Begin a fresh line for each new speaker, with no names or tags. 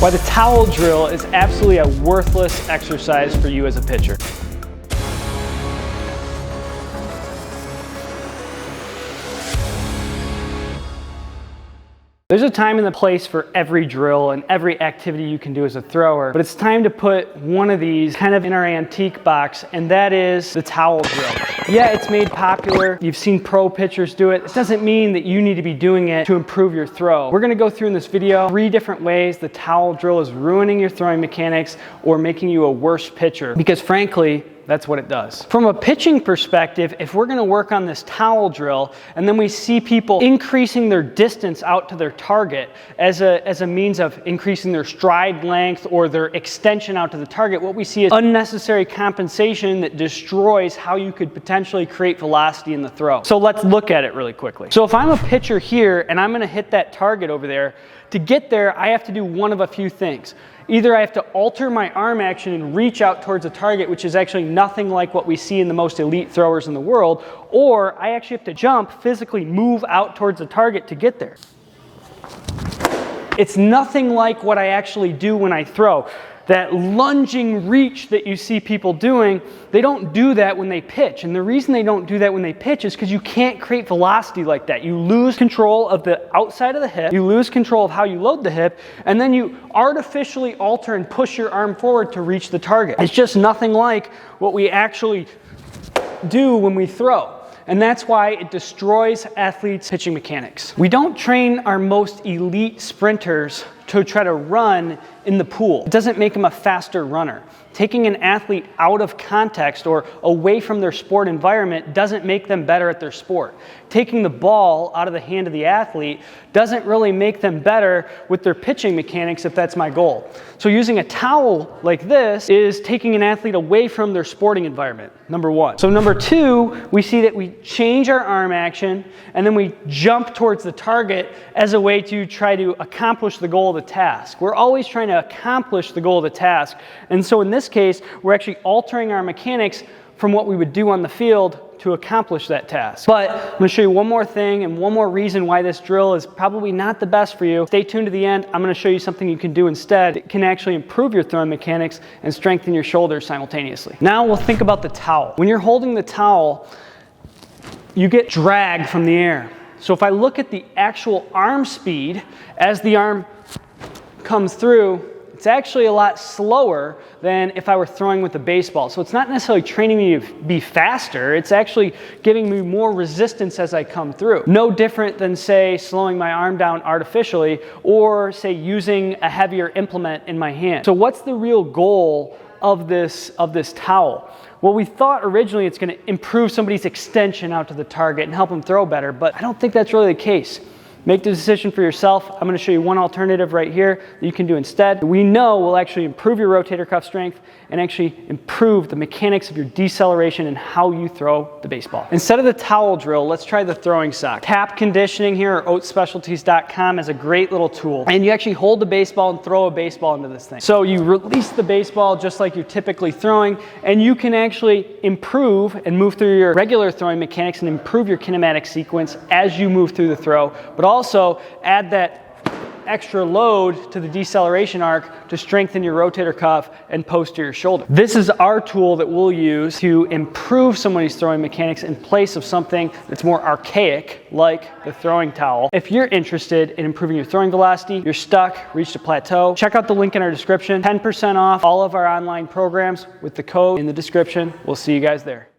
Why the towel drill is absolutely a worthless exercise for you as a pitcher. There's a time and a place for every drill and every activity you can do as a thrower, but it's time to put one of these kind of in our antique box, and that is the towel drill. Yeah, it's made popular. You've seen pro pitchers do it. It doesn't mean that you need to be doing it to improve your throw. We're gonna go through in this video 3 different ways the towel drill is ruining your throwing mechanics or making you a worse pitcher, because frankly, that's what it does. From a pitching perspective, if we're gonna work on this towel drill and then we see people increasing their distance out to their target as a means of increasing their stride length or their extension out to the target, what we see is unnecessary compensation that destroys how you could potentially create velocity in the throw. So let's look at it really quickly. So if I'm a pitcher here and I'm gonna hit that target over there, to get there, I have to do one of a few things. Either I have to alter my arm action and reach out towards a target, which is actually nothing like what we see in the most elite throwers in the world, or I actually have to jump, physically move out towards the target to get there. It's nothing like what I actually do when I throw. That lunging reach that you see people doing, they don't do that when they pitch. And the reason they don't do that when they pitch is because you can't create velocity like that. You lose control of the outside of the hip, you lose control of how you load the hip, and then you artificially alter and push your arm forward to reach the target. It's just nothing like what we actually do when we throw. And that's why it destroys athletes' pitching mechanics. We don't train our most elite sprinters to try to run in the pool. It doesn't make them a faster runner. Taking an athlete out of context or away from their sport environment doesn't make them better at their sport. Taking the ball out of the hand of the athlete doesn't really make them better with their pitching mechanics if that's my goal. So using a towel like this is taking an athlete away from their sporting environment, number 1. So number 2, we see that we change our arm action and then we jump towards the target as a way to try to accomplish the goal of the task. We're always trying to accomplish the goal of the task. And so in this case, we're actually altering our mechanics from what we would do on the field to accomplish that task. But I'm going to show you one more thing and one more reason why this drill is probably not the best for you. Stay tuned to the end. I'm going to show you something you can do instead that can actually improve your throwing mechanics and strengthen your shoulders simultaneously. Now we'll think about the towel. When you're holding the towel, you get drag from the air. So if I look at the actual arm speed as the arm comes through, it's actually a lot slower than if I were throwing with a baseball. So it's not necessarily training me to be faster, it's actually giving me more resistance as I come through. No different than, say, slowing my arm down artificially or, say, using a heavier implement in my hand. So what's the real goal of this towel? Well, we thought originally it's going to improve somebody's extension out to the target and help them throw better, but I don't think that's really the case. Make the decision for yourself. I'm going to show you one alternative right here that you can do instead. We know will actually improve your rotator cuff strength and actually improve the mechanics of your deceleration and how you throw the baseball. Instead of the towel drill, let's try the throwing sock. Tap conditioning here, or oatspecialties.com, is a great little tool. And you actually hold the baseball and throw a baseball into this thing. So you release the baseball just like you're typically throwing, and you can actually improve and move through your regular throwing mechanics and improve your kinematic sequence as you move through the throw, but also add that extra load to the deceleration arc to strengthen your rotator cuff and posterior shoulder. This is our tool that we'll use to improve somebody's throwing mechanics in place of something that's more archaic, like the throwing towel. If you're interested in improving your throwing velocity, you're stuck, reached a plateau, check out the link in our description. 10% off all of our online programs with the code in the description. We'll see you guys there.